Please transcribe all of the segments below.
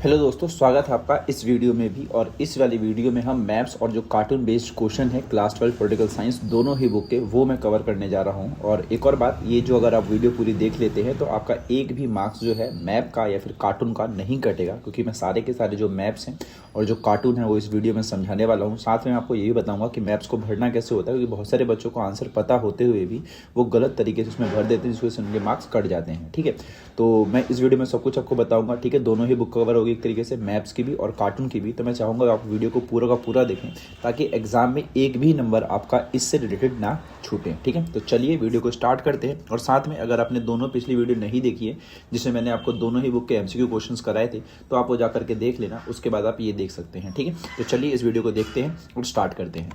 Hello दोस्तों, स्वागत है आपका इस वीडियो में भी। और इस वाली वीडियो में हम मैप्स और जो कार्टून बेस्ड क्वेश्चन है क्लास 12 पॉलिटिकल साइंस दोनों ही बुक के वो मैं कवर करने जा रहा हूं। और एक और बात, ये जो अगर आप वीडियो पूरी देख लेते हैं तो आपका एक भी मार्क्स जो है मैप का या फिर कार्टून का नहीं कटेगा, क्योंकि मैं सारे के सारे जो मैप्स हैं और जो कार्टून है वो इस वीडियो में समझाने वाला हूँ। साथ में आपको ये भी बताऊँगा कि मैप्स को भरना कैसे होता है, क्योंकि बहुत सारे बच्चों को आंसर पता होते हुए भी वो गलत तरीके से उसमें भर देते हैं, जिसकी वजह से उनके मार्क्स कट जाते हैं। ठीक है, तो मैं इस वीडियो में सब कुछ आपको बताऊंगा। ठीक है, दोनों ही बुक कवर होगी एक तरीके से, मैप्स की भी और कार्टून की भी। तो मैं चाहूँगा आप वीडियो को पूरा का पूरा देखें, ताकि एग्जाम में एक भी नंबर आपका इससे रिलेटेड ना छूटे। ठीक है, तो चलिए वीडियो को स्टार्ट करते हैं। और साथ में अगर आपने दोनों पिछली वीडियो नहीं देखी है, जिसमें मैंने आपको दोनों ही बुक के एमसीक्यू क्वेश्चंस कराए थे, तो आप वो जा करके देख लेना, उसके बाद आप ये देख सकते हैं। ठीक है, तो चलिए इस वीडियो को देखते हैं और स्टार्ट करते हैं।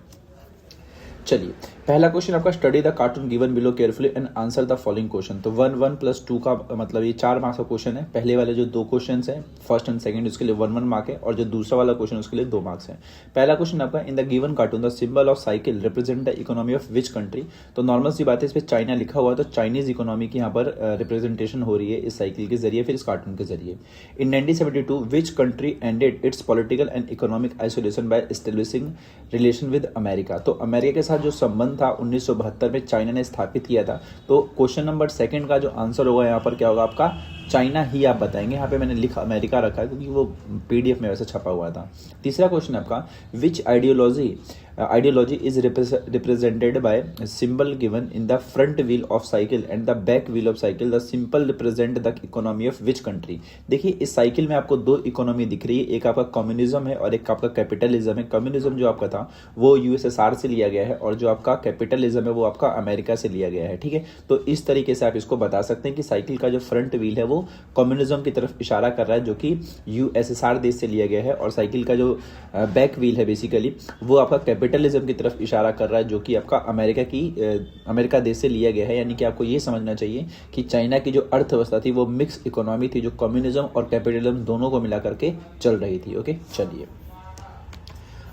चलिए, पहला क्वेश्चन आपका, study the cartoon given below carefully and answer the following question. तो 1 प्लस 2 का मतलब ये 4 मार्क्स का क्वेश्चन है। पहले वाले जो दो क्वेश्चन हैं, फर्स्ट एंड सेकंड, उसके लिए 1 मार्क है, और जो दूसरा वाला क्वेश्चन उसके लिए 2 मार्क्स है। पहला क्वेश्चन आपका, in the given cartoon the symbol of cycle represent the economy of which country. तो नॉर्मल सी बात है, इस पर चाइना लिखा हुआ है, तो चाइनीज इकोनॉमी की यहाँ पर रिप्रेजेंटेशन हो रही है इस साइकिल के जरिए, फिर इस कार्टून के जरिए। In 1972 which country ended its political and economic isolation by establishing relation with America. तो अमेरिका के साथ जो संबंध था 1972 में चाइना ने स्थापित किया था। तो क्वेश्चन नंबर सेकंड का जो आंसर होगा यहाँ पर क्या होगा आपका, चाइना ही आप बताएंगे। यहाँ पे मैंने लिखा अमेरिका रखा है, क्योंकि वो पीडीएफ में वैसे छपा हुआ था। तीसरा क्वेश्चन आपका, which ideology is represented by symbol given in the front wheel of cycle and the back wheel of cycle, the simple represent the economy of which country. देखिए, इस साइकिल में आपको दो इकोनॉमी दिख रही है, एक आपका कम्युनिज्म है और एक आपका कैपिटलिज्म है। कम्युनिज्म जो आपका था वो यूएसएसआर से लिया गया है, और जो आपका कैपिटलिज्म है वो आपका अमेरिका से लिया गया है। ठीक है, तो इस तरीके से आप इसको बता सकते हैं कि साइकिल का जो फ्रंट व्हील है वो कम्युनिज्म की तरफ इशारा कर रहा है, जो कि यूएसएसआर देश से लिया गया है, और साइकिल का जो बैक व्हील है बेसिकली वो आपका कैपिटलिज्म की तरफ इशारा कर रहा है, जो कि आपका अमेरिका देश से लिया गया है। यानी कि आपको ये समझना चाहिए कि चाइना की जो अर्थव्यवस्था थी वो मिक्स इकोनॉमी थी, जो कम्युनिज्म और कैपिटलिज्म दोनों को मिला करके चल रही थी। ओके, चलिए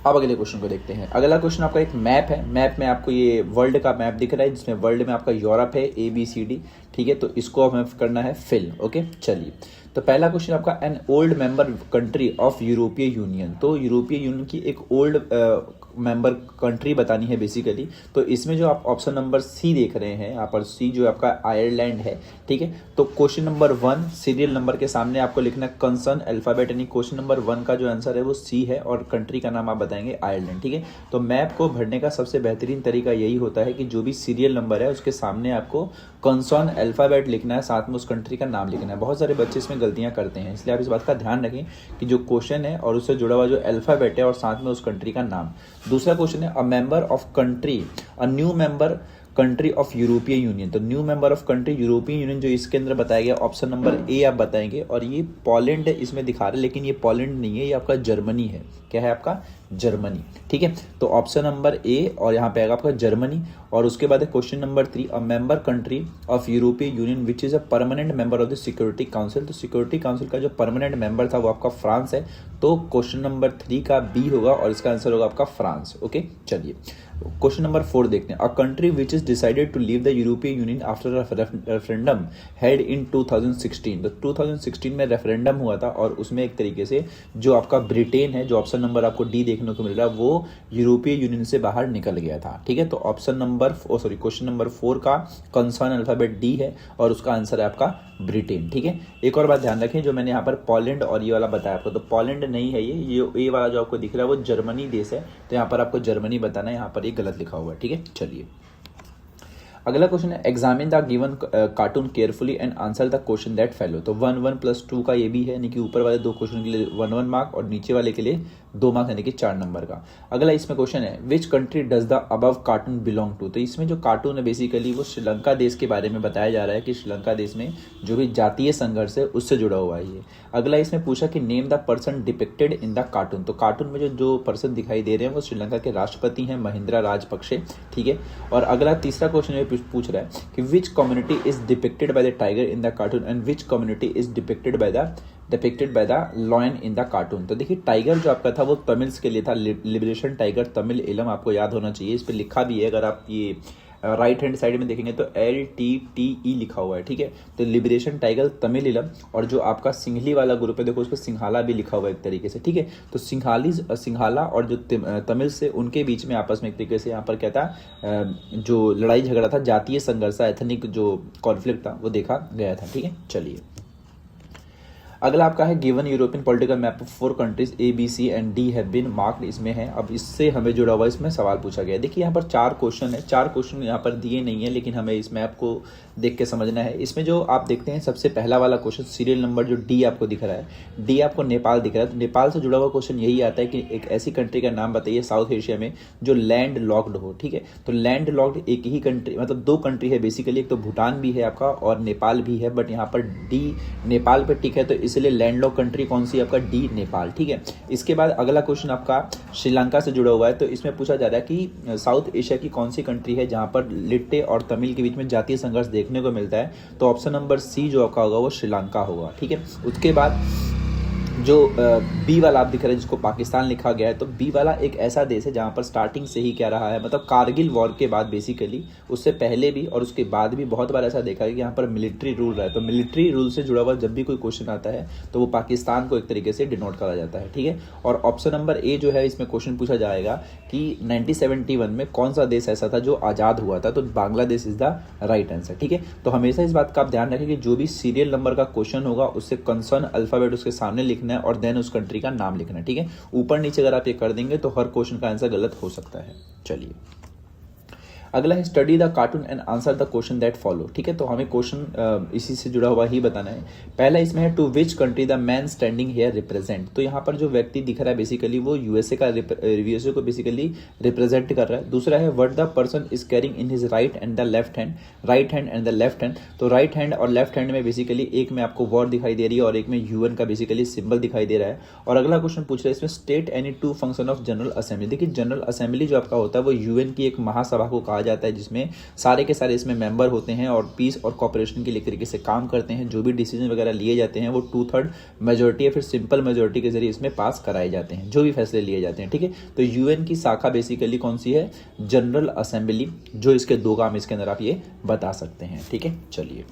अब अगले क्वेश्चन को देखते हैं। अगला क्वेश्चन आपका एक मैप है। मैप में आपको ये वर्ल्ड का मैप दिख रहा है, जिसमें वर्ल्ड में आपका यूरोप है, ABCD। ठीक है, तो इसको हमें करना है फिल। ओके, चलिए, तो पहला क्वेश्चन आपका, an old member country of यूरोपीय यूनियन। तो यूरोपीय यूनियन की एक ओल्ड मेंबर कंट्री बतानी है बेसिकली। तो इसमें जो आप ऑप्शन नंबर सी देख रहे हैं यहाँ पर, सी जो आपका आयरलैंड है। ठीक है, तो क्वेश्चन नंबर 1 सीरियल नंबर के सामने आपको लिखना कंसर्न अल्फाबेट, यानी क्वेश्चन नंबर 1 का जो आंसर है वो सी है, और कंट्री का नाम आप बताएंगे आयरलैंड। ठीक है, तो मैप को भरने का सबसे बेहतरीन तरीका यही होता है कि जो भी सीरियल नंबर है उसके सामने आपको कंसर्न अल्फाबेट लिखना है, साथ में उस कंट्री का नाम लिखना है। बहुत सारे बच्चे इसमें गलतियां करते हैं, इसलिए आप इस बात का ध्यान रखें कि जो क्वेश्चन है और उससे जुड़ा हुआ जो अल्फाबेट है और साथ में उस कंट्री का नाम। दूसरा क्वेश्चन है, a member of country, a new member country of European Union. तो new member of country European Union जो इसके अंदर बताया गया, ऑप्शन नंबर ए आप बताएंगे। और ये पोलैंड इसमें दिखा रहे हैं, लेकिन ये पोलैंड नहीं है, ये आपका जर्मनी है। क्या है आपका, जर्मनी। ठीक है, तो ऑप्शन नंबर ए और यहाँ पे आएगा आपका जर्मनी। और उसके बाद है question number 3, a member country of European union which is a permanent member of the security council. तो सिक्योरिटी काउंसिल का जो परमानेंट मेंबर था वो आपका फ्रांस है। तो क्वेश्चन नंबर 3 का बी होगा और इसका आंसर होगा आपका फ्रांस। ओके, चलिए क्वेश्चन नंबर 4 देखते हैं। A country which is decided to leave the European Union after referendum held in 2016। तो 2016 में रेफरेंडम हुआ था, और उसमें एक तरीके से जो आपका ब्रिटेन है, जो ऑप्शन नंबर आपको डी देखने को मिल रहा है, वो यूरोपीय यूनियन से बाहर निकल गया था। ठीक है, तो ऑप्शन नंबर क्वेश्चन नंबर 4 का कंसर्न अल्फाबेट डी है, और उसका आंसर है आपका ब्रिटेन। ठीक है, एक और बात ध्यान रखें, जो मैंने यहाँ पर पोलैंड और ये वाला बताया आपको, तो पोलैंड नहीं है, ये वाला जो आपको दिख रहा है वो जर्मनी देश है। तो यहाँ पर आपको जर्मनी बताना है, यहाँ पर ये गलत लिखा हुआ है। ठीक है, चलिए अगला क्वेश्चन है, examine the given cartoon carefully and answer the question that follow. तो 1 प्लस 2 का ये भी है, यानी कि ऊपर वाले दो क्वेश्चन के लिए 1 मार्क और नीचे वाले के लिए 2 मार्क्स, यानी कि 4 नंबर का। अगला इसमें क्वेश्चन है, which country does the above cartoon belong to. तो इसमें जो कार्टून है बेसिकली वो श्रीलंका देश के बारे में बताया जा रहा है, कि श्रीलंका देश में जो भी जातीय संघर्ष है उससे जुड़ा हुआ है ये। अगला इसमें पूछा कि name the person depicted in the cartoon. तो कार्टून में जो पर्सन दिखाई दे रहे हैं वो श्रीलंका के राष्ट्रपति हैं, महिंद्रा राजपक्षे। ठीक है, और अगला तीसरा क्वेश्चन में पूछ रहा है कि विच community is depicted by the tiger in the cartoon and which community is depicted by the lion in the cartoon. तो देखिए, टाइगर जो आपका था वो तमिल्स के लिए था, लिबरेशन टाइगर तमिल एलम आपको याद होना चाहिए, इस पर लिखा भी है। अगर आप ये राइट हैंड साइड में देखेंगे तो LTTE लिखा हुआ है, ठीक है। तो लिबरेशन टाइगर तमिलिलम, और जो आपका सिंघली वाला ग्रुप है देखो उस पर सिंघाला भी लिखा हुआ है एक तरीके से, ठीक है। तो सिंघाला और जो तमिल से उनके बीच में आपस में एक तरीके से यहाँ पर क्या था, जो लड़ाई झगड़ा था, जातीय संघर्ष, एथनिक जो कॉन्फ्लिक्ट था वो देखा गया था, ठीक है। चलिए अगला आपका है given European political map of 4 countries ABC and D have been marked, इसमें है। अब इससे हमें जुड़ा हुआ इसमें सवाल पूछा गया है। देखिए यहाँ पर 4 क्वेश्चन है, 4 क्वेश्चन यहाँ पर दिए नहीं है, लेकिन हमें इस मैप को देख के समझना है। इसमें जो आप देखते हैं सबसे पहला वाला क्वेश्चन सीरियल नंबर जो D आपको दिख रहा है, D आपको नेपाल दिख रहा है। तो नेपाल से जुड़ा हुआ क्वेश्चन यही आता है कि एक ऐसी कंट्री का नाम बताइए साउथ एशिया में जो लैंड लॉक्ड हो, ठीक है। तो लैंड लॉक्ड एक ही कंट्री, मतलब 2 कंट्री है बेसिकली, एक तो भूटान भी है आपका और नेपाल भी है, बट यहाँ पर D नेपाल पे टिक है, तो इसलिए लैंड लॉक कंट्री कौन सी आपका D नेपाल, ठीक है। इसके बाद अगला क्वेश्चन आपका श्रीलंका से जुड़ा हुआ है। तो इसमें पूछा जा रहा है कि साउथ एशिया की कौन सी कंट्री है जहां पर लिट्टे और तमिल के बीच में जातीय संघर्ष देखने को मिलता है। तो ऑप्शन नंबर C जो आपका होगा वो श्रीलंका होगा, ठीक है। उसके बाद जो बी वाला आप दिख रहे हैं जिसको पाकिस्तान लिखा गया है, तो बी वाला एक ऐसा देश है जहां पर स्टार्टिंग से ही क्या रहा है, मतलब कारगिल वॉर के बाद बेसिकली, उससे पहले भी और उसके बाद भी बहुत बार ऐसा देखा है कि यहाँ पर मिलिट्री रूल रहा है। तो मिलिट्री रूल से जुड़ा हुआ जब भी कोई क्वेश्चन आता है तो वो पाकिस्तान को एक तरीके से डिनोट करा जाता है, ठीक है। और ऑप्शन नंबर A जो है इसमें क्वेश्चन पूछा जाएगा कि 1971 में कौन सा देश ऐसा था जो आज़ाद हुआ था, तो Bangladesh is the right answer, ठीक है। तो हमेशा इस बात का आप ध्यान रखें कि जो भी सीरियल नंबर का क्वेश्चन होगा उससे कंसर्न अल्फाबेट उसके सामने लिखना है और देन उस कंट्री का नाम लिखना है, ठीक है। ऊपर नीचे अगर आप ये कर देंगे तो हर क्वेश्चन का आंसर गलत हो सकता है। चलिए अगला है study the cartoon and answer the question that follow, ठीक है। तो हमें क्वेश्चन इसी से जुड़ा हुआ ही बताना है। पहला इसमें है to which country the man standing here represent. तो यहाँ पर जो व्यक्ति दिख रहा है बेसिकली वो यूएसए को बेसिकली रिप्रेजेंट कर रहा है। दूसरा है what the person is carrying in his right and the left hand, right hand and the left hand. तो राइट हैंड और लेफ्ट हैंड में बेसिकली एक में आपको वॉर दिखाई दे रही है और एक में UN का बेसिकली सिंबल दिखाई दे रहा है। और अगला क्वेश्चन पूछ रहा है इसमें state any 2 function of general assembly. देखिए जनरल असेंबली जो आपका होता है वो UN की एक महासभा को कहा जाता है जिसमें सारे के सारे इसमें मेंबर होते हैं और पीस और कॉपरेशन के लिए एक तरीके से काम करते हैं। जो भी डिसीजन वगैरह लिए जाते हैं वो 2/3 मेजोरिटी या फिर सिंपल मेजोरिटी के जरिए इसमें पास कराए जाते हैं, जो भी फैसले लिए जाते हैं, ठीक है। तो UN की शाखा बेसिकली कौन सी है, जनरल असेंबली, जो इसके 2 काम इसके अंदर आप ये बता सकते हैं, ठीक है। चलिए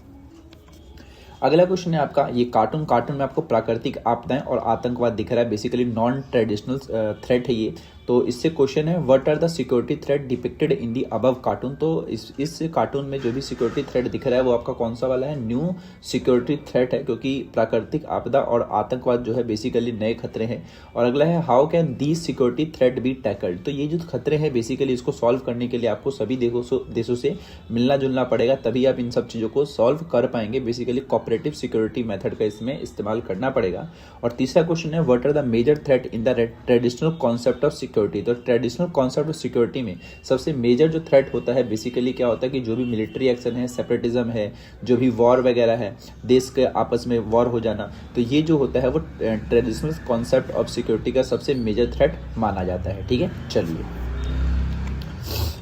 अगला क्वेश्चन है आपका ये कार्टून में आपको प्राकृतिक आपदाएं और आतंकवाद दिख रहा है, बेसिकली नॉन ट्रेडिशनल थ्रेट है ये। तो इससे क्वेश्चन है what are the security threat depicted in the above cartoon. तो इस कार्टून में जो भी सिक्योरिटी थ्रेट दिख रहा है वो आपका कौन सा वाला है, न्यू सिक्योरिटी थ्रेट है, क्योंकि प्राकृतिक आपदा और आतंकवाद जो है बेसिकली नए खतरे हैं। और अगला है how can the security threat B tackled. तो ये जो खतरे हैं बेसिकली इसको सॉल्व करने के लिए आपको सभी देशों से मिलना जुलना पड़ेगा, तभी आप इन सब चीज़ों को सॉल्व कर पाएंगे। बेसिकली कॉपरेटिव सिक्योरिटी मेथड का इसमें इस्तेमाल करना पड़ेगा। और तीसरा क्वेश्चन है what are the major threat in the traditional concept of security. तो ट्रेडिशनल कॉन्सेप्ट ऑफ सिक्योरिटी में सबसे मेजर जो थ्रेट होता है बेसिकली क्या होता है कि जो भी मिलिट्री एक्शन है, सेपरेटिज्म है, जो भी वॉर वगैरह है, देश के आपस में वॉर हो जाना, तो ये जो होता है वो ट्रेडिशनल कॉन्सेप्ट ऑफ सिक्योरिटी का सबसे मेजर थ्रेट माना जाता है, ठीक है। चलिए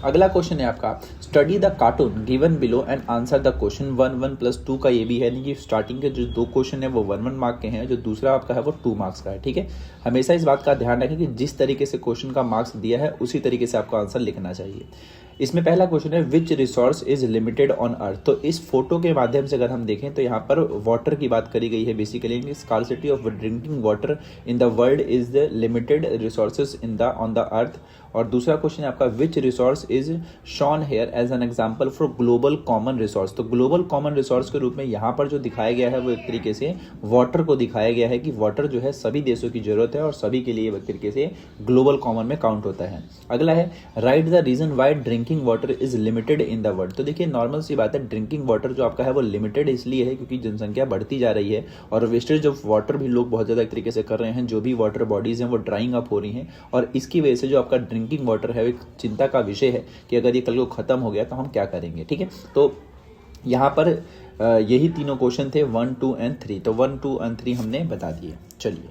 अगला क्वेश्चन है आपका study the cartoon given below and answer the question. 1 + 2 का ये भी है नहीं कि स्टार्टिंग के जो 2 क्वेश्चन है वो 1 मार्क के हैं, जो दूसरा आपका है वो 2 मार्क्स का है, ठीक है। हमेशा इस बात का ध्यान रखें कि जिस तरीके से क्वेश्चन का मार्क्स दिया है उसी तरीके से आपको आंसर लिखना चाहिए। इसमें पहला क्वेश्चन है which resource is limited on earth. तो इस फोटो के माध्यम से अगर हम देखें तो यहाँ पर वाटर की बात करी गई है basically, scarcity of drinking water in the world is the limited resources on the earth. और दूसरा क्वेश्चन है आपका which resource is shown here as an example for global common resource. तो ग्लोबल कॉमन रिसोर्स के रूप में यहाँ पर जो दिखाया गया है वो एक तरीके से वाटर को दिखाया गया है कि वाटर जो है सभी देशों की जरूरत है और सभी के लिए एक तरीके से ग्लोबल कॉमन में काउंट होता है। अगला है write the reason why drinking water is limited in the world. तो देखिए नॉर्मल सी बात है, ड्रिंकिंग वाटर जो आपका है वो लिमिटेड इसलिए है क्योंकि जनसंख्या बढ़ती जा रही है और वेस्टेज ऑफ वाटर भी लोग बहुत ज़्यादा एक तरीके से कर रहे हैं। जो भी वाटर बॉडीज हैं वो ड्राइंग अप हो रही हैं और इसकी वजह से जो आपका ड्रिंकिंग वाटर है एक चिंता का विषय है कि अगर ये कल को खत्म हो गया तो हम क्या करेंगे, ठीक है। तो यहाँ पर यही तीनों क्वेश्चन थे 1, 2 एंड 3। तो 1, 2 एंड 3 हमने बता दिए। चलिए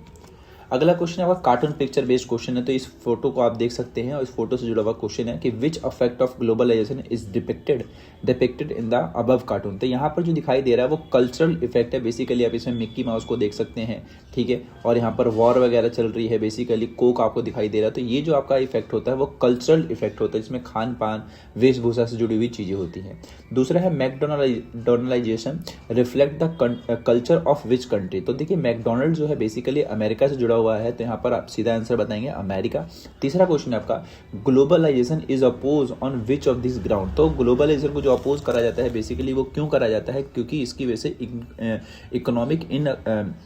अगला क्वेश्चन आपका कार्टून पिक्चर बेस्ड क्वेश्चन है, तो इस फोटो को आप देख सकते हैं और इस फोटो से जुड़ा हुआ क्वेश्चन है कि which effect of globalisation is depicted in the above cartoon. तो यहाँ पर जो दिखाई दे रहा है वो कल्चरल इफेक्ट है। बेसिकली आप इसमें मिक्की माउस को देख सकते हैं, ठीक है, और यहाँ पर वॉर वगैरह चल रही है, बेसिकली कोक आपको दिखाई दे रहा है। तो ये जो आपका इफेक्ट होता है वो कल्चरल इफेक्ट होता है, जिसमें खान पान वेशभूषा से जुड़ी हुई चीज़ें होती हैं। दूसरा है McDonaldization reflect the culture of which country. तो देखिए मैकडोनल्ड जो है बेसिकली अमेरिका से जुड़ा हुआ है, तो यहाँ पर आप सीधा आंसर बताएंगे अमेरिका। तीसरा क्वेश्चन है आपका globalisation is oppose on which of this ground. तो ग्लोबलाइजेशन को जो अपोज करा जाता है बेसिकली वो क्यों करा जाता है, क्योंकि इसकी वजह से इकोनॉमिक इन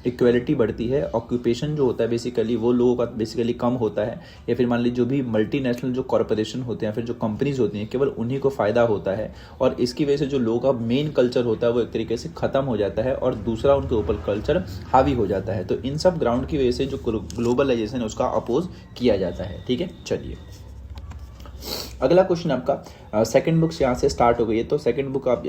इक्वेलिटी बढ़ती है, ऑक्यूपेशन जो होता है बेसिकली वो लोगों का बेसिकली कम होता है, या फिर मान लीजिए जो भी मल्टीनेशनल जो कॉरपोरेशन होते हैं फिर जो कंपनीज होती हैं केवल उन्हीं को फायदा होता है, और इसकी वजह से जो लोगों का मेन कल्चर होता है वो एक तरीके से खत्म हो जाता है और दूसरा उनके ऊपर कल्चर हावी हो जाता है। तो इन सब ग्राउंड की वजह से जो ग्लोबलाइजेशन है उसका अपोज किया जाता है, ठीक है। चलिए अगला क्वेश्चन आपका सेकंड बुक यहाँ से स्टार्ट हो गई है। तो सेकंड बुक आप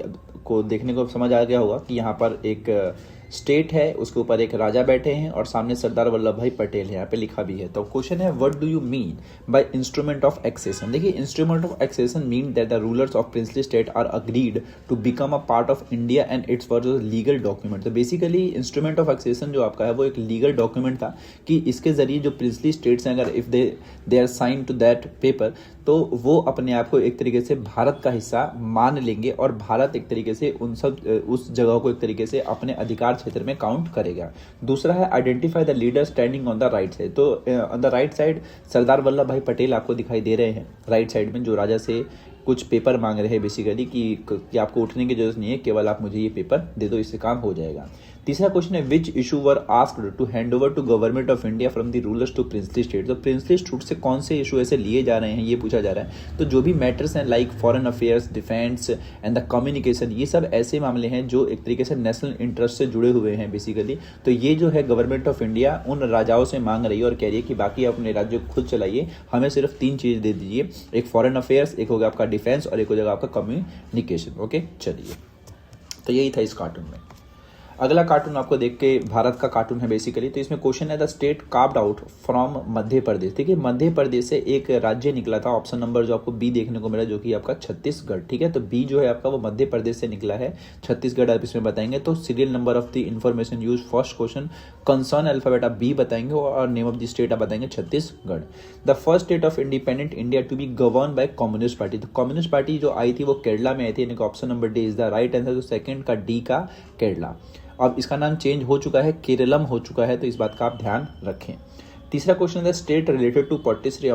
को देखने को समझ आ गया होगा कि यहाँ पर एक स्टेट है, उसके ऊपर एक राजा बैठे हैं और सामने सरदार वल्लभ भाई पटेल है, यहाँ पे लिखा भी है। तो क्वेश्चन है what do you mean by instrument of accession. देखिए instrument of accession mean that the rulers of princely state are agreed to become a part of India and it's for legal document. तो basically instrument of accession जो आपका है वो एक legal document था कि इसके जरिए जो प्रिंसली स्टेट्स हैं अगर if they are sign to that paper तो वो अपने आप को एक तरीके से भारत का हिस्सा मान लेंगे और भारत एक तरीके से उस जगह को एक तरीके से अपने अधिकार क्षेत्र में काउंट करेगा। दूसरा है identify the leader standing on the right side. तो on the right side Sardar Vallabh भाई पटेल आपको दिखाई दे रहे हैं राइट साइड में, जो राजा से कुछ पेपर मांग रहे हैं बेसिकली कि आपको उठने की जरूरत नहीं है, केवल आप मुझे ये पेपर दे दो, इससे काम हो जाएगा। तीसरा क्वेश्चन है which issue were asked to hand over to government of India from the rulers to princely state. तो प्रिंसली स्टेट से कौन से इशू ऐसे लिए जा रहे हैं ये पूछा जा रहा है। तो जो भी मैटर्स हैं like foreign affairs, defence and the communication, ये सब ऐसे मामले हैं जो एक तरीके से नेशनल इंटरेस्ट से जुड़े हुए हैं बेसिकली। तो ये जो है गवर्नमेंट ऑफ इंडिया उन राजाओं से मांग रही है और कह रही है कि बाकी अपने राज्य को खुद चलाइए, हमें सिर्फ 3 चीज़ दे दीजिए, एक फॉरेन अफेयर्स, एक होगा आपका डिफेंस और एक हो जाएगा आपका कम्युनिकेशन। ओके चलिए, तो यही था इस कार्टून में। अगला कार्टून आपको देख के भारत का कार्टून है बेसिकली। तो इसमें क्वेश्चन है the state carved out from Madhya Pradesh. ठीक है, मध्य प्रदेश से एक राज्य निकला था, ऑप्शन नंबर जो आपको बी देखने को मिला जो कि आपका छत्तीसगढ़। ठीक है, तो बी जो है आपका वो मध्य प्रदेश से निकला है, छत्तीसगढ़ आप इसमें बताएंगे। तो serial number of the information use first question concern alphabet आप बी बताएंगे और नेम ऑफ द स्टेट आप बताएंगे Chhattisgarh. The first state of independent India to be govern by communist party. तो कम्युनिस्ट पार्टी जो आई थी वो केरला में आई थी, यानी कि option number D is the right answer. तो सेकंड का डी का केरला। अब इसका नाम चेंज हो चुका है, केरलम हो चुका है, तो इस बात का आप ध्यान रखें। तीसरा क्वेश्चन है स्टेट रिलेटेड टू पट्टी श्री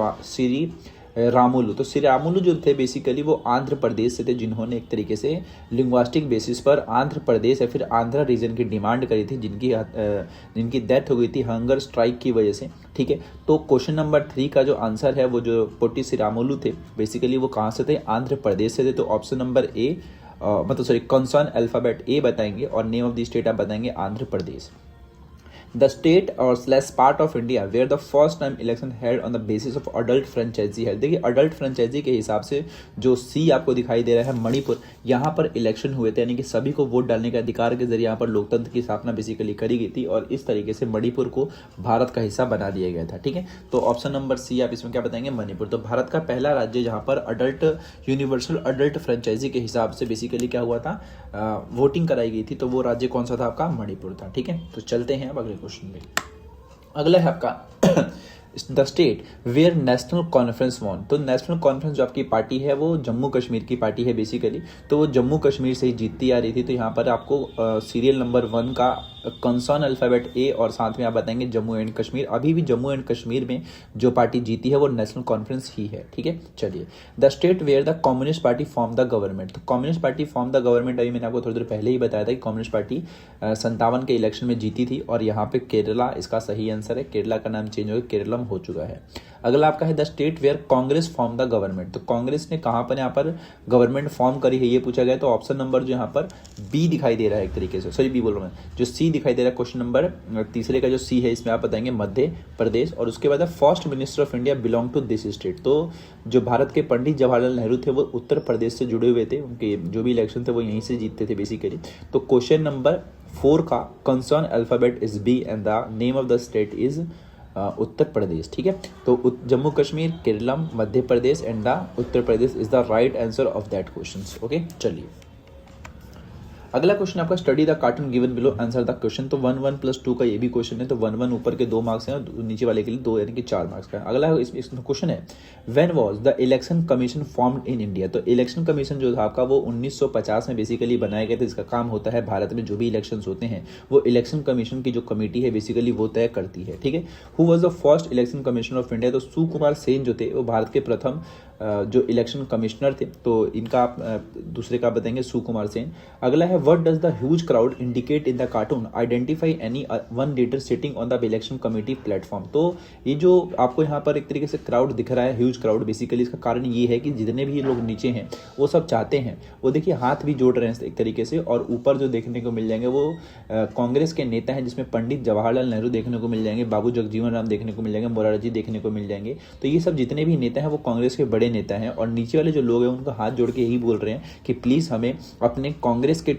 रामुलु। तो श्री रामुलु जो थे बेसिकली वो आंध्र प्रदेश से थे, जिन्होंने एक तरीके से लिंग्विस्टिक बेसिस पर आंध्र प्रदेश या फिर आंध्रा रीजन की डिमांड करी थी, जिनकी डेथ हो गई थी हंगर स्ट्राइक की वजह से। ठीक है, तो क्वेश्चन नंबर 3 का जो आंसर है वो जो पोटी श्री रामुलु थे बेसिकली वो कहाँ से थे, आंध्र प्रदेश से थे। तो option number A concern alphabet A बताएंगे और नेम ऑफ द स्टेट आप बताएंगे आंध्र प्रदेश। द स्टेट और slash part of India where the first time election held on the basis of adult franchise है। देखिए अडल्ट फ्रेंचाइजी के हिसाब से जो सी आपको दिखाई दे रहा है मणिपुर, यहाँ पर इलेक्शन हुए थे, यानी कि सभी को वोट डालने के अधिकार के जरिए यहाँ पर लोकतंत्र की स्थापना बेसिकली करी गई थी और इस तरीके से मणिपुर को भारत का हिस्सा बना दिया गया था। ठीक है, तो ऑप्शन नंबर सी आप इसमें क्या बताएंगे मणिपुर। तो भारत का पहला राज्य जहाँ पर अडल्ट यूनिवर्सल अडल्ट फ्रेंचाइजी के हिसाब से बेसिकली क्या हुआ था, वोटिंग कराई गई थी, तो वो राज्य कौन सा था आपका मणिपुर था। ठीक है, तो चलते हैं अब अगले क्वेश्चन में। अगला है आपका the state where National Conference won. तो नेशनल कॉन्फ्रेंस जो आपकी पार्टी है वो जम्मू कश्मीर की पार्टी है बेसिकली, तो वो जम्मू कश्मीर से ही जीतती आ रही थी। तो यहाँ पर आपको सीरियल नंबर 1 का कंसर्न अल्फाबेट ए और साथ में आप बताएंगे जम्मू एंड कश्मीर। अभी भी जम्मू एंड कश्मीर में जो पार्टी जीती है वो नेशनल कॉन्फ्रेंस ही है। ठीक है, चलिए the state where the communist party form the government. तो communist party form the government अभी मैंने आपको थोड़ी देर पहले ही बताया था कि कम्युनिस्ट पार्टी 57 के इलेक्शन में जीती थी और यहाँ पे केरला इसका सही आंसर है, केरला का नाम चेंज हो केरलम हो चुका है। अगला आपका है the state where Congress form the government. तो कांग्रेस ने कहां पर यहाँ पर गवर्नमेंट फॉर्म करी है ये पूछा गया। तो ऑप्शन नंबर जो यहाँ पर बी दिखाई दे रहा है एक तरीके से, सॉरी बी बोल रहा हूं मैं, जो सी दिखाई दे रहा है क्वेश्चन नंबर तीसरे का जो सी है इसमें आप बताएंगे मध्य प्रदेश। और उसके बाद first minister of India belong to this state. तो जो भारत के पंडित जवाहरलाल नेहरू थे वो उत्तर प्रदेश से जुड़े हुए थे, उनके जो भी इलेक्शन थे वो यहीं से जीतते थे बेसिकली। तो क्वेश्चन नंबर 4 का concern alphabet is B and the name of the state is Uttar Pradesh, ठीक है। तो Jammu Kashmir, Keralam, Madhya Pradesh and the Uttar Pradesh is the right answer of that question. Okay, चलिए अगला क्वेश्चन आपका, study the cartoon given below answer the question. तो 1 1 + 2 का ये भी क्वेश्चन है, तो 1 1 ऊपर के 2 मार्क्स हैं और नीचे वाले के लिए 2 यानी कि 4 मार्क्स का। अगला इसमें क्वेश्चन है, when was the election commission formed in India. तो इलेक्शन कमीशन जो था आपका वो 1950 में बेसिकली बनाया गया था। इसका काम होता है भारत में जो भी इलेक्शंस होते हैं वो इलेक्शन कमीशन की जो कमेटी है बेसिकली वो तय करती है, ठीक है। Who was the first election commissioner of India. तो सुकुमार सेन जो थे वो भारत के प्रथम जो इलेक्शन कमिश्नर थे। तो इनका आप दूसरे का बताएंगे सुकुमार सेन। अगला है, what does the huge crowd indicate in the cartoon, identify any one leader sitting on the election committee platform. तो ये जो आपको यहाँ पर एक तरीके से क्राउड दिख रहा है, ह्यूज क्राउड, बेसिकली इसका कारण ये है कि जितने भी लोग नीचे हैं वो सब चाहते हैं, वो देखिए हाथ भी जोड़ रहे हैं एक तरीके से। और ऊपर जो देखने को मिल जाएंगे वो कांग्रेस के नेता हैं, जिसमें पंडित जवाहरलाल नेहरू देखने को मिल जाएंगे, बाबू जगजीवन राम देखने को मिल जाएंगे, मोरारजी देखने को मिल जाएंगे। तो ये सब जितने भी नेता हैं वो कांग्रेस के बड़े नेता हैं। और नीचे वाले जो लोग हैं उनको हाथ जोड़ के यही बोल रहे हैं कि प्लीज़ हमें अपने कांग्रेस के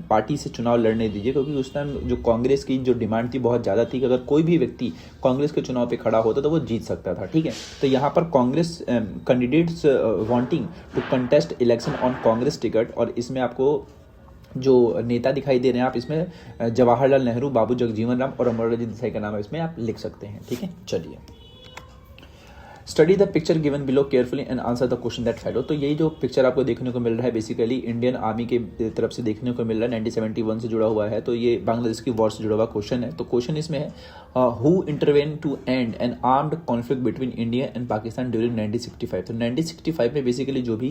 पार्टी से चुनाव लड़ने दीजिए, क्योंकि उस टाइम जो कांग्रेस की जो डिमांड थी बहुत ज़्यादा थी कि अगर कोई भी व्यक्ति कांग्रेस के चुनाव पे खड़ा होता तो वो जीत सकता था, ठीक है। तो यहाँ पर Congress candidates wanting to contest election on Congress ticket, और इसमें आपको जो नेता दिखाई दे रहे हैं आप इसमें जवाहरलाल नेहरू, बाबू जगजीवन राम और मोरारजी देसाई का नाम है इसमें आप लिख सकते हैं, ठीक है। चलिए, study the picture given below carefully and answer the question that follow. तो यही जो पिक्चर आपको देखने को मिल रहा है बेसिकली इंडियन आर्मी के तरफ से देखने को मिल रहा है, 1971 से जुड़ा हुआ है। तो ये बांग्लादेश की वॉर से जुड़ा हुआ क्वेश्चन है। तो क्वेश्चन इसमें है, who intervene to end an armed conflict between India and Pakistan during 1965। तो 1965 में बेसिकली जो भी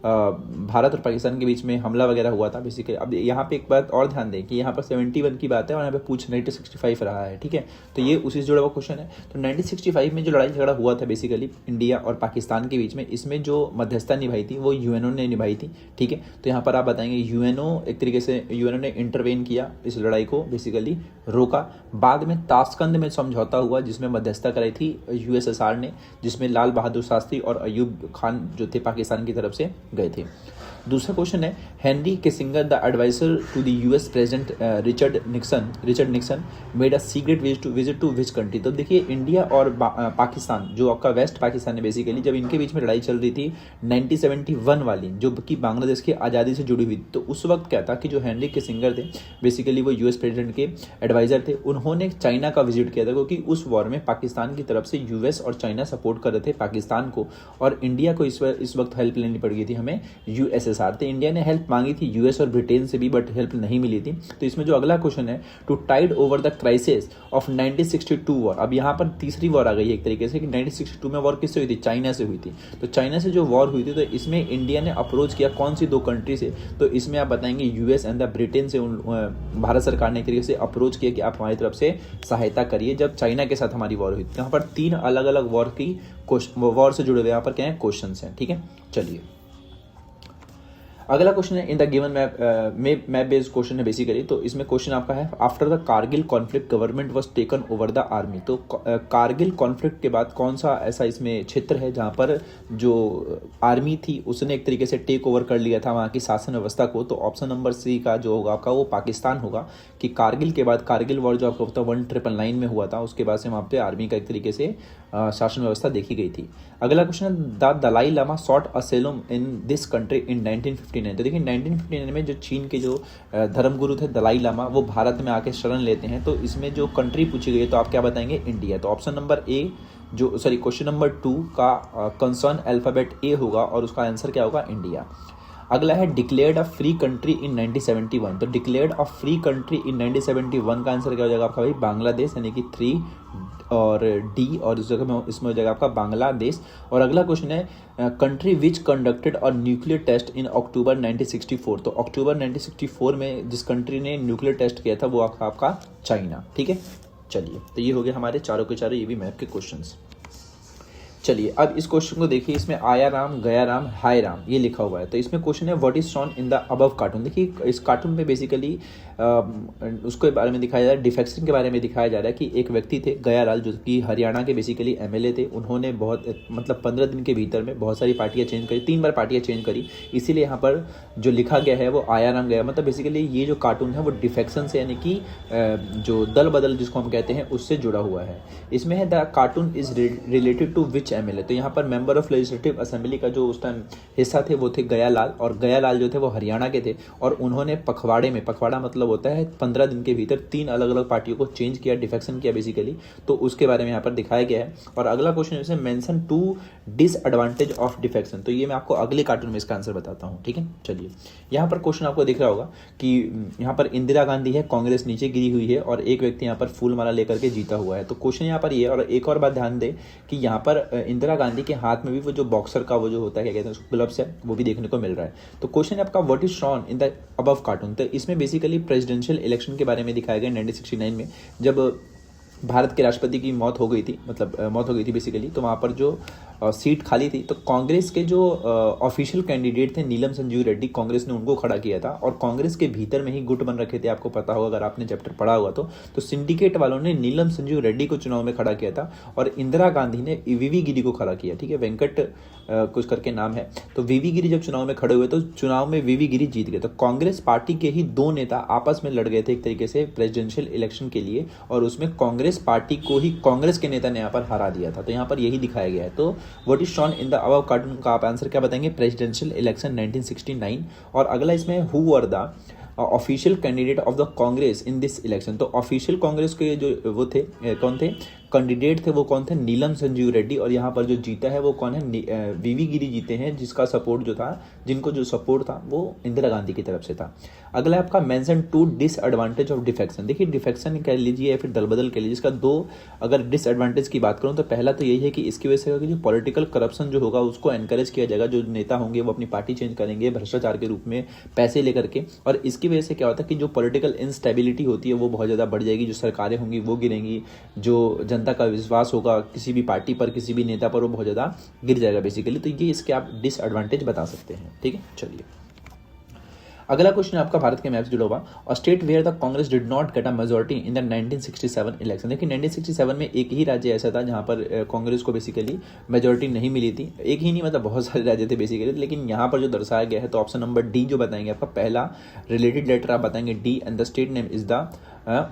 भारत और पाकिस्तान के बीच में हमला वगैरह हुआ था बेसिकली। अब यहाँ पे एक बात और ध्यान दें कि यहाँ पर 71 की बात है और यहाँ पे पूछ 1965 रहा है, ठीक है। तो ये उसी से जुड़ा हुआ क्वेश्चन है। तो 1965 में जो लड़ाई झगड़ा हुआ था बेसिकली इंडिया और पाकिस्तान के बीच में, इसमें जो मध्यस्थता निभाई थी वो यूएनओ ने निभाई थी, ठीक है। तो यहाँ पर आप बताएंगे यूएनओ, एक तरीके से यूएनओ ने इंटरवेन किया, इस लड़ाई को बेसिकली रोका। बाद में ताशकंद में समझौता हुआ जिसमें मध्यस्थता कराई थी यूएसएसआर ने, जिसमें लाल बहादुर शास्त्री और अयूब खान जो थे पाकिस्तान की तरफ से गए थे। दूसरा क्वेश्चन है, Henry Kissinger the adviser to the US president Richard Nixon made a secret visit to which country. तो देखिए इंडिया और पाकिस्तान जो आपका वेस्ट पाकिस्तान है बेसिकली, जब इनके बीच में लड़ाई चल रही थी 1971 वाली जो कि बांग्लादेश की आज़ादी से जुड़ी हुई, तो उस वक्त क्या था कि जो हेनरी किसिंगर थे बेसिकली वो यूएस प्रेसिडेंट के एडवाइजर थे, उन्होंने चाइना का विजिट किया था, क्योंकि उस वॉर में पाकिस्तान की तरफ से यूएस और चाइना सपोर्ट कर रहे थे पाकिस्तान को, और इंडिया को इस वक्त हेल्प लेनी पड़ गई थी हमें यूएसएसआर। तो इंडिया ने हेल्प मांगी थी यूएस और ब्रिटेन से भी, बट हेल्प नहीं मिली थी। तो इसमें जो अगला क्वेश्चन है, to tide over the crisis of 1962 war. अब यहाँ पर तीसरी वॉर आ गई है एक तरीके से कि 1962 में वॉर किससे हुई थी, चाइना से हुई थी। तो चाइना से जो वॉर हुई थी तो इसमें इंडिया ने अप्रोच किया कौन सी 2 कंट्री से, तो इसमें आप बताएंगे यूएस एंड द ब्रिटेन से। भारत सरकार ने एक तरीके से अप्रोच किया कि आप हमारी तरफ से सहायता करिए जब चाइना के साथ हमारी वॉर हुई थी। यहाँ पर 3 अलग अलग वॉर से जुड़े हुए यहाँ पर क्या है क्वेश्चन हैं, ठीक है। चलिए अगला क्वेश्चन है, in the given map based question है बेसिकली। तो इसमें क्वेश्चन आपका है, after the Kargil conflict government was taken over the army. तो कारगिल कॉन्फ्लिक्ट के बाद कौन सा ऐसा इसमें क्षेत्र है जहां पर जो आर्मी थी उसने एक तरीके से टेक ओवर कर लिया था वहां की शासन व्यवस्था को। तो ऑप्शन नंबर सी का जो होगा आपका वो पाकिस्तान होगा, कि कारगिल के बाद कारगिल वॉर जो आपको पता 1999 में हुआ था, उसके बाद से वहाँ पे आर्मी का एक तरीके से शासन व्यवस्था देखी गई थी। अगला क्वेश्चन है, the Dalai Lama sought asylum in this country in 1959। तो देखिए 1959 में जो चीन के जो धर्मगुरु थे दलाई लामा वो भारत में आके शरण लेते हैं। तो इसमें जो कंट्री पूछी गई है तो आप क्या बताएंगे, इंडिया। तो ऑप्शन नंबर ए क्वेश्चन नंबर 2 का कंसर्न अल्फाबेट ए होगा और उसका आंसर क्या होगा, इंडिया। अगला है, declared a free country in 1971। तो declared a free country in 1971 का आंसर क्या हो जाएगा आपका भाई, बांग्लादेश, यानी कि 3 और डी, और इस जगह में इसमें हो जाएगा आपका बांग्लादेश। और अगला क्वेश्चन है, country which conducted a nuclear test in October 1964। तो अक्टूबर 1964 में जिस कंट्री ने न्यूक्लियर टेस्ट किया था वो आपका चाइना, ठीक है। चलिए तो ये हो गए हमारे चारों के चारों ये भी मैप के क्वेश्चंस। चलिए अब इस क्वेश्चन को देखिए, इसमें आया राम, गया राम, हाय राम ये लिखा हुआ है। तो इसमें क्वेश्चन है, what is shown in the above cartoon. देखिए इस कार्टून में बेसिकली उसके बारे में दिखाया जा रहा है, डिफेक्शन के बारे में दिखाया जा रहा है कि एक व्यक्ति थे गयालाल जो कि हरियाणा के बेसिकली एमएलए थे। उन्होंने बहुत मतलब 15 दिन के भीतर में बहुत सारी पार्टियां चेंज करी, 3 बार पार्टियां चेंज करी। इसीलिए यहाँ पर जो लिखा गया है वो आया नाम गया। मतलब बेसिकली ये जो कार्टून है वो डिफेक्शन से यानी कि जो दल बदल जिसको हम कहते हैं उससे जुड़ा हुआ है। इसमें है the cartoon is related to which MLA. तो यहाँ पर मेंबर ऑफ लेजिस्लेटिव असेंबली का जो उस टाइम हिस्सा थे वो थे गयालाल, और गयालाल जो थे वो हरियाणा के थे। और उन्होंने पखवाड़े में, पखवाड़ा मतलब होता है 15 दिन के भीतर 3 अलग अलग पार्टियों को चेंज किया, डिफेक्शन किया बेसिकली। तो उसके बारे में यहाँ पर दिखाया गया है। और अगला क्वेश्चन है मेंशन 2 डिसएडवांटेज ऑफ डिफेक्शन। तो ये मैं आपको अगले कार्टून में इसका आंसर बताता हूँ, ठीक है। चलिए, यहाँ पर क्वेश्चन आपको दिख रहा होगा कि यहाँ पर इंदिरा गांधी है, कांग्रेस नीचे गिरी हुई है और एक व्यक्ति यहाँ पर फूल माला लेकर के जीता हुआ है। तो क्वेश्चन यहाँ पर ये, और एक और बात ध्यान दे कि यहाँ पर इंदिरा गांधी के हाथ में भी वो जो बॉक्सर का वो जो होता है, क्या कहते हैं उसको, ग्लव्स है, वो भी देखने को मिल रहा है। तो क्वेश्चन है आपका what is shown in the above cartoon. तो इसमें बेसिकली प्रेसिडेंशियल इलेक्शन के बारे में दिखाया गया 1969 में, जब भारत के राष्ट्रपति की मौत हो गई थी, मतलब मौत हो गई थी बेसिकली। तो वहाँ पर जो सीट खाली थी, तो कांग्रेस के जो ऑफिशियल कैंडिडेट थे नीलम संजीव रेड्डी, कांग्रेस ने उनको खड़ा किया था। और कांग्रेस के भीतर में ही गुट बन रखे थे, आपको पता होगा अगर आपने चैप्टर पढ़ा हुआ तो सिंडिकेट वालों ने नीलम संजीव रेड्डी को चुनाव में खड़ा किया था और इंदिरा गांधी ने वीवी गिरी को खड़ा किया, ठीक है। वेंकट कुछ करके नाम है। तो वीवी गिरी जब चुनाव में खड़े हुए तो चुनाव में वीवी गिरी जीत गए। तो कांग्रेस पार्टी के ही 2 नेता आपस में लड़ गए थे एक तरीके से प्रेसिडेंशियल इलेक्शन के लिए, और उसमें कांग्रेस पार्टी को ही कांग्रेस के नेता ने यहाँ पर हरा दिया था। तो यहाँ पर यही दिखाया गया है। तो what is shown in the above cartoon का आप आंसर क्या बताएंगे? Presidential election 1969। और अगला इसमें who were the official candidate of the Congress in this election. तो ऑफिशियल कांग्रेस के जो वो थे, कौन थे कैंडिडेट थे, वो कौन थे? नीलम संजीव रेड्डी। और यहाँ पर जो जीता है वो कौन है? वीवी गिरी जीते हैं, जिसका सपोर्ट जो था, जिनको जो सपोर्ट था वो इंदिरा गांधी की तरफ से था। अगला आपका मेंशन 2 डिसएडवांटेज ऑफ डिफेक्शन। देखिए, डिफेक्शन कह लीजिए या फिर दलबदल कह लीजिए, इसका 2 अगर डिसएडवांटेज की बात करूँ तो पहला तो यही है कि इसकी वजह से होगा कि जो पॉलिटिकल करप्शन जो होगा उसको एनकरेज किया जाएगा। जो नेता होंगे वो अपनी पार्टी चेंज करेंगे भ्रष्टाचार के रूप में पैसे लेकर के, और इसकी वजह से क्या होता है कि जो पॉलिटिकल इंस्टेबिलिटी होती है वो बहुत ज़्यादा बढ़ जाएगी, जो सरकारें होंगी वो गिरेंगी, जो जनता का विश्वास होगा किसी भी पार्टी पर, किसी भी नेता पर, वो बहुत ज़्यादा गिर जाएगा बेसिकली। तो ये इसके आप डिसएडवांटेज बता सकते हैं, ठीक है। चलिए, अगला क्वेश्चन आपका भारत के मैप से जुड़ा हुआ, और state where the Congress did not get a majority in the 1967 election. देखिए 1967 में एक ही राज्य ऐसा था जहां पर कांग्रेस को बेसिकली मेजॉरिटी नहीं मिली थी। एक ही नहीं, मतलब बहुत सारे राज्य थे बेसिकली, लेकिन यहाँ पर जो दर्शाया गया है तो ऑप्शन नंबर डी जो बताएंगे आपका पहला रिलेटेड लेटर आप बताएंगे D, and the state name is the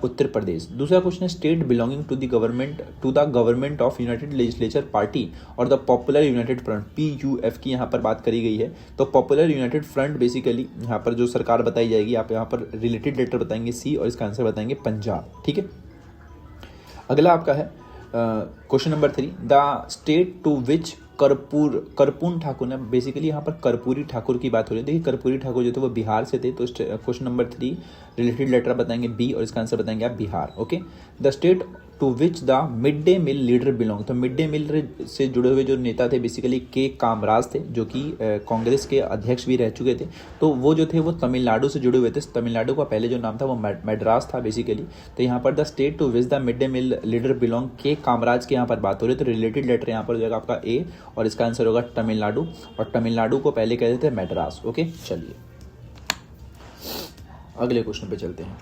Uttar Pradesh. दूसरा क्वेश्चन है state belonging to the government of united legislature party और the popular united front, PUF की यहाँ पर बात करी गई है। तो पॉपुलर यूनाइटेड फ्रंट बेसिकली यहाँ पर जो सरकार बताई जाएगी, आप यहाँ पर रिलेटेड लेटर बताएंगे सी, और इसका आंसर बताएंगे पंजाब, ठीक है। अगला आपका है question number 3, the state to which Karpoori Thakur ने, बेसिकली यहाँ पर कर्पूरी ठाकुर की बात हो रही है। देखिए कर्पूरी ठाकुर जो थे वो बिहार से थे। तो क्वेश्चन नंबर 3 रिलेटेड लेटर बताएंगे बी, और इसका आंसर बताएंगे आप Bihar, okay. The state to which the mid day meal leader belong. तो मिड डे मील से जुड़े हुए जो नेता थे बेसिकली के कामराज थे, जो कि कांग्रेस के अध्यक्ष भी रह चुके थे। तो वो जो थे वो तमिलनाडु से जुड़े हुए थे। तमिलनाडु का पहले जो नाम था वो मैड्रास था बेसिकली। तो यहाँ पर the state to which the mid day meal leader belong के कामराज की यहाँ पर बात हो रही है। तो रिलेटेड लेटर यहाँ पर जो है आपका ए, और इसका आंसर होगा तमिलनाडु, और तमिलनाडु को पहले कहते थे मैड्रास, ओके। चलिए अगले क्वेश्चन पे चलते हैं।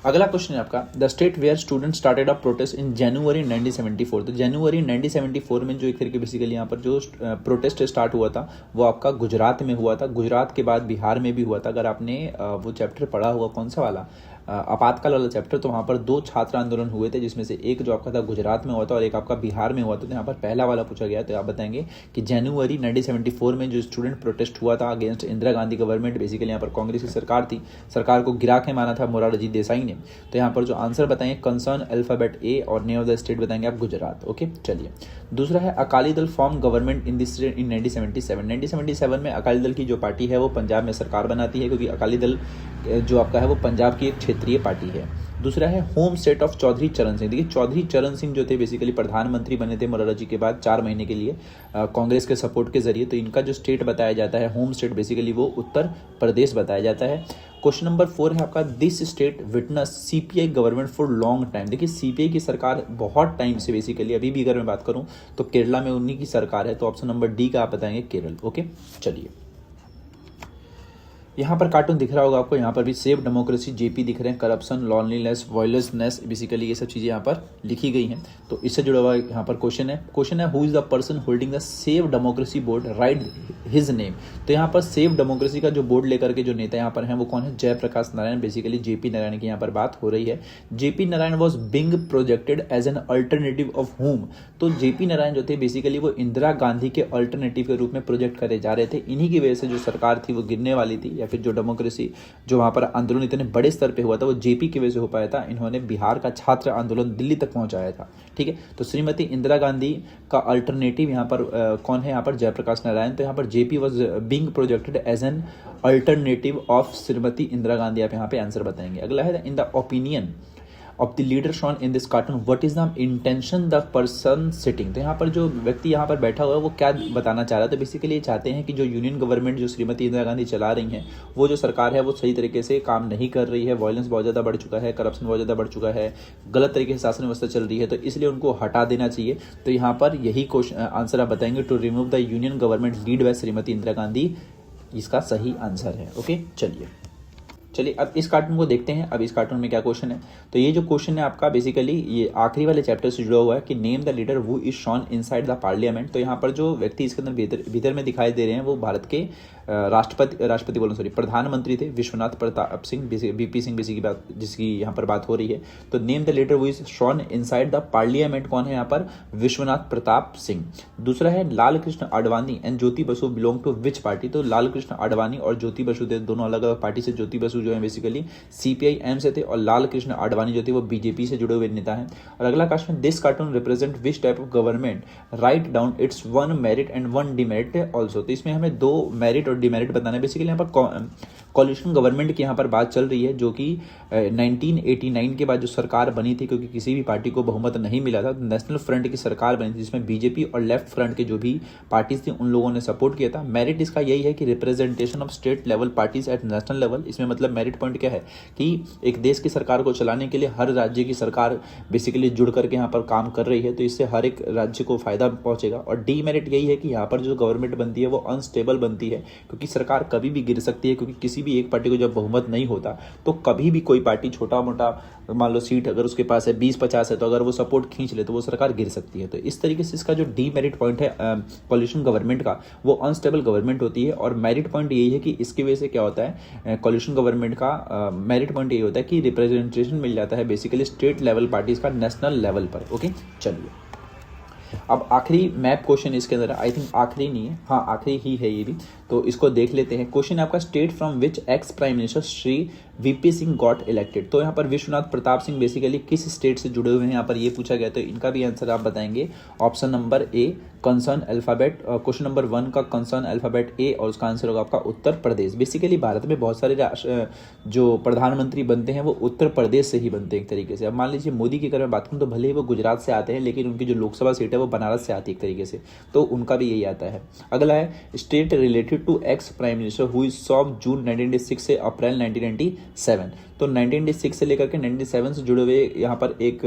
अगला क्वेश्चन है आपका the state where student started a protest in January 1974। तो जनवरी 1974 में जो एक तरीके बेसिकली यहाँ पर जो प्रोटेस्ट स्टार्ट हुआ था वो आपका गुजरात में हुआ था। गुजरात के बाद बिहार में भी हुआ था। अगर आपने वो चैप्टर पढ़ा हुआ, कौन सा वाला, आपातकाल वाला चैप्टर, तो वहाँ पर 2 छात्र आंदोलन हुए थे, जिसमें से एक जो आपका था गुजरात में हुआ था और एक आपका बिहार में हुआ था। तो यहाँ पर पहला वाला पूछा गया। तो आप बताएंगे कि जनवरी 1974 में जो स्टूडेंट प्रोटेस्ट हुआ था against Indira Gandhi government, basically यहाँ पर कांग्रेस की सरकार थी, सरकार को गिरा के माना था मोरारजी देसाई ने। तो यहाँ पर जो आंसर बताएंगे कंसर्न अल्फाबेट ए, और नेम ऑफ द स्टेट बताएंगे आप गुजरात, ओके। चलिए दूसरा है Akali Dal form government in this state in 1977। 1977 में अकाली दल की जो पार्टी है वो पंजाब में सरकार बनाती है, क्योंकि अकाली दल जो आपका है वो पंजाब की एक क्षेत्रीय पार्टी है। दूसरा है होम स्टेट ऑफ चौधरी चरण सिंह। देखिए चौधरी चरण सिंह जो थे बेसिकली प्रधानमंत्री बने थे मोरारजी के बाद 4 महीने के लिए कांग्रेस के सपोर्ट के जरिए। तो इनका जो स्टेट बताया जाता है होम स्टेट बेसिकली वो उत्तर प्रदेश बताया जाता है। क्वेश्चन नंबर 4 है आपका this state witness CPI government for long time. देखिए सीपीआई की सरकार बहुत टाइम से बेसिकली, अभी भी अगर मैं बात करूं तो केरला में उन्हीं की सरकार है। तो ऑप्शन नंबर डी का आप बताएंगे केरल, ओके। चलिए यहाँ पर कार्टून दिख रहा होगा आपको, यहाँ पर भी सेव डेमोक्रेसी जेपी दिख रहे हैं, करप्शन, लॉनलीनेस, वॉयलेसनेस, बेसिकली ये सब चीज़ें यहाँ पर लिखी गई हैं। तो इससे जुड़ा हुआ यहाँ पर क्वेश्चन है who is the person holding the save democracy board, right his name. तो यहाँ पर सेव डेमोक्रेसी का जो बोर्ड लेकर के जो नेता यहाँ पर हैं वो कौन है, जयप्रकाश नारायण, बेसिकली जेपी नारायण की यहाँ पर बात हो रही है। JP Narayan was being projected as an alternative of whom. तो जेपी नारायण जो थे बेसिकली वो इंदिरा गांधी के अल्टरनेटिव के रूप में प्रोजेक्ट करे जा रहे थे। इन्हीं की वजह से जो सरकार थी वो गिरने वाली थी, या फिर जो डेमोक्रेसी जो वहाँ पर आंदोलन इतने बड़े स्तर पे हुआ था वो जेपी की वजह से हो पाया था। इन्होंने बिहार का छात्र आंदोलन दिल्ली तक पहुंचाया था। ठीक है, तो श्रीमती इंदिरा गांधी का अल्टरनेटिव यहाँ पर कौन है, यहाँ पर जयप्रकाश नारायण। तो यहाँ पर JP was being projected as an alternative of Shrimati Indira Gandhi. आप यहाँ पे आंसर बताएंगे। अगला है in the opinion of the leader shown in this cartoon what is the intention the person sitting. तो यहाँ पर जो व्यक्ति यहाँ पर बैठा हुआ है वो क्या बताना चाह रहा है, तो बेसिकली ये चाहते हैं कि जो यूनियन गवर्नमेंट जो श्रीमती इंदिरा गांधी चला रही हैं वो जो सरकार है वो सही तरीके से काम नहीं कर रही है। वायलेंस बहुत ज़्यादा बढ़ चुका है, करप्शन बहुत ज़्यादा बढ़ चुका है, गलत तरीके से शासन व्यवस्था चल रही है, तो इसलिए उनको हटा देना चाहिए। तो यहाँ पर यही क्वेश्चन आंसर आप बताएंगे, to remove the union government lead by Shrimati Indira Gandhi, इसका सही आंसर है। ओके, चलिए अब इस कार्टून को देखते हैं। अब इस कार्टून में क्या क्वेश्चन है, तो ये जो क्वेश्चन है आपका बेसिकली ये आखिरी वाले चैप्टर से जुड़ा हुआ है कि name the leader who is shown inside the parliament. तो यहाँ पर जो व्यक्ति इसके अंदर भीतर में दिखाई दे रहे हैं वो भारत के प्रधानमंत्री थे विश्वनाथ प्रताप सिंह, बीपी सिंह जिसकी यहाँ पर बात हो रही है। तो name the leader who is shown inside the parliament, कौन है यहाँ पर, विश्वनाथ प्रताप सिंह। दूसरा है Lal Krishna Advani and Jyoti Basu belong to which party. तो लाल कृष्ण आडवाणी और ज्योति बसु दोनों अलग अलग पार्टी से, ज्योति बसु जो है बेसिकली सीपीआई-एम से थे और लाल कृष्ण आडवाणी जो थे वो बीजेपी से जुड़े हुए नेता हैं। और अगला question, this cartoon represent which type of government, write down it's one merit and one demerit also. तो इसमें हमें दो मेरिट और डिमेरिट बताना है। बेसिकली यहाँ पर कॉलिशन गवर्नमेंट की यहाँ पर बात चल रही है जो कि 1989 के बाद जो सरकार बनी थी, क्योंकि किसी भी पार्टी को बहुमत नहीं मिला था, नेशनल फ्रंट की सरकार बनी थी जिसमें बीजेपी और लेफ्ट फ्रंट के जो भी पार्टीज थी उन लोगों ने सपोर्ट किया था। मेरिट इसका यही है कि representation of state level parties at national level. इसमें मतलब मेरिट पॉइंट क्या है कि एक देश की सरकार को चलाने के लिए हर राज्य की सरकार बेसिकली जुड़ करके यहाँ पर काम कर रही है, तो इससे हर एक राज्य को फायदा पहुंचेगा। और डीमेरिट यही है कि यहाँ पर जो गवर्नमेंट बनती है वो अनस्टेबल बनती है, क्योंकि सरकार कभी भी गिर सकती है, क्योंकि किसी भी एक पार्टी को जब बहुमत नहीं होता तो कभी भी कोई पार्टी छोटा मोटा मान लो सीट अगर उसके पास है 20-50 है तो अगर वो सपोर्ट खींच ले तो वो सरकार गिर सकती है। तो इस तरीके से इसका जो डीमेरिट पॉइंट है कॉलिशन गवर्नमेंट का वो अनस्टेबल गवर्नमेंट होती है। और मेरिट पॉइंट यही है कि इसकी वजह से क्या होता है, कॉलिशन गवर्नमेंट का मेरिट पॉइंट यही होता है कि रिप्रेजेंटेशन मिल जाता है बेसिकली स्टेट लेवल पार्टीज का नेशनल लेवल पर। ओके, चलिए अब आखिरी मैप क्वेश्चन इसके अंदर, आई थिंक आखिरी नहीं है, हाँ आखिरी ही है ये भी, तो इसको देख लेते हैं। क्वेश्चन आपका, state from which x prime minister Shri VP Singh got elected. तो यहाँ पर विश्वनाथ प्रताप सिंह बेसिकली किस स्टेट से जुड़े हुए हैं यहाँ पर ये पूछा गया, तो इनका भी आंसर आप बताएंगे। Option number A concern alphabet, question number 1 का कंसर्न अल्फाबेट ए और उसका आंसर होगा आपका उत्तर प्रदेश। बेसिकली भारत में बहुत सारे जो प्रधानमंत्री बनते हैं वो उत्तर प्रदेश से ही बनते हैं एक तरीके से। अब मान लीजिए मोदी की अगर मैं बात करूँ तो भले ही वो गुजरात से आते हैं, लेकिन उनकी जो लोकसभा सीट है वो बनारस से आती है एक तरीके से, तो उनका भी यही आता है। अगला है state related to ex prime minister who is serve June 1996 से अप्रैल 1997। तो 1996 से लेकर के 1997 से जुड़े हुए यहाँ पर एक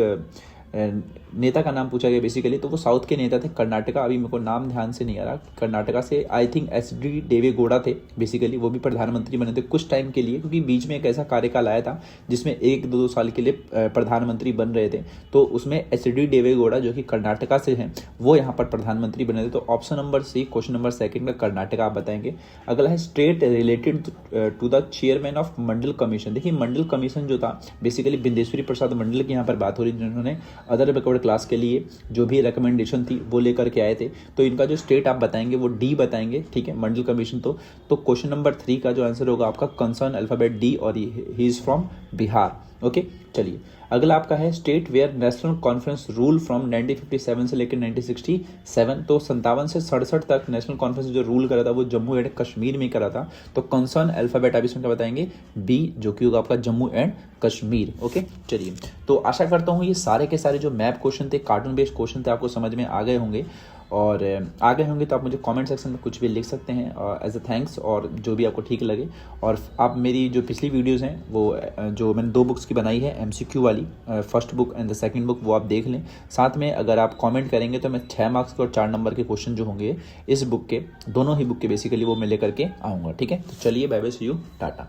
नेता का नाम पूछा गया बेसिकली, तो वो साउथ के नेता थे, कर्नाटका, अभी मेरे को नाम ध्यान से नहीं आ रहा, कर्नाटका से आई थिंक एच.डी. देवेगौड़ा थे बेसिकली, वो भी प्रधानमंत्री बने थे कुछ टाइम के लिए, क्योंकि बीच में एक ऐसा कार्यकाल आया था जिसमें 1-2 साल के लिए प्रधानमंत्री बन रहे थे, तो उसमें एच.डी. देवेगौड़ा जो कि कर्नाटका से हैं वो यहाँ पर प्रधानमंत्री बने थे। तो option number C, question number 2 का कर्नाटका आप बताएंगे। अगला है state related to the chairman of Mandal Commission. देखिए मंडल कमीशन जो था बेसिकली बिंदेश्वरी प्रसाद मंडल की यहाँ पर बात हो रही है, जिन्होंने अदर बैकवर्ड क्लास के लिए जो भी रिकमेंडेशन थी वो लेकर के आए थे। तो इनका जो स्टेट आप बताएंगे वो डी बताएंगे, ठीक है, मंडल कमीशन। तो क्वेश्चन नंबर 3 का जो आंसर होगा आपका कंसर्न अल्फाबेट डी और he is from Bihar. Okay, चलिए अगला आपका है state where National Conference rule from 1957 से लेकर 1967। तो 57 से 67 तक नेशनल कॉन्फ्रेंस जो रूल करा था वो जम्मू एंड कश्मीर में करा था। तो कंसर्न अल्फाबेट आप इसमें क्या बताएंगे, बी, जो कि होगा आपका जम्मू एंड कश्मीर। ओके, चलिए तो आशा करता हूँ ये सारे के सारे जो मैप क्वेश्चन थे, कार्टून बेस्ड क्वेश्चन थे, आपको समझ में आ गए होंगे। और आगे होंगे तो आप मुझे कमेंट सेक्शन में कुछ भी लिख सकते हैं एज अ थैंक्स, और जो भी आपको ठीक लगे। और आप मेरी जो पिछली वीडियोस हैं वो जो मैंने 2 बुक्स की बनाई है MCQ वाली, first book and the second book, वो आप देख लें। साथ में अगर आप कमेंट करेंगे तो मैं 6 मार्क्स के और 4 नंबर के क्वेश्चन जो होंगे इस बुक के, दोनों ही बुक के बेसिकली वो मैं लेकर के आऊँगा। ठीक है, तो चलिए bye bye, see you, Tata.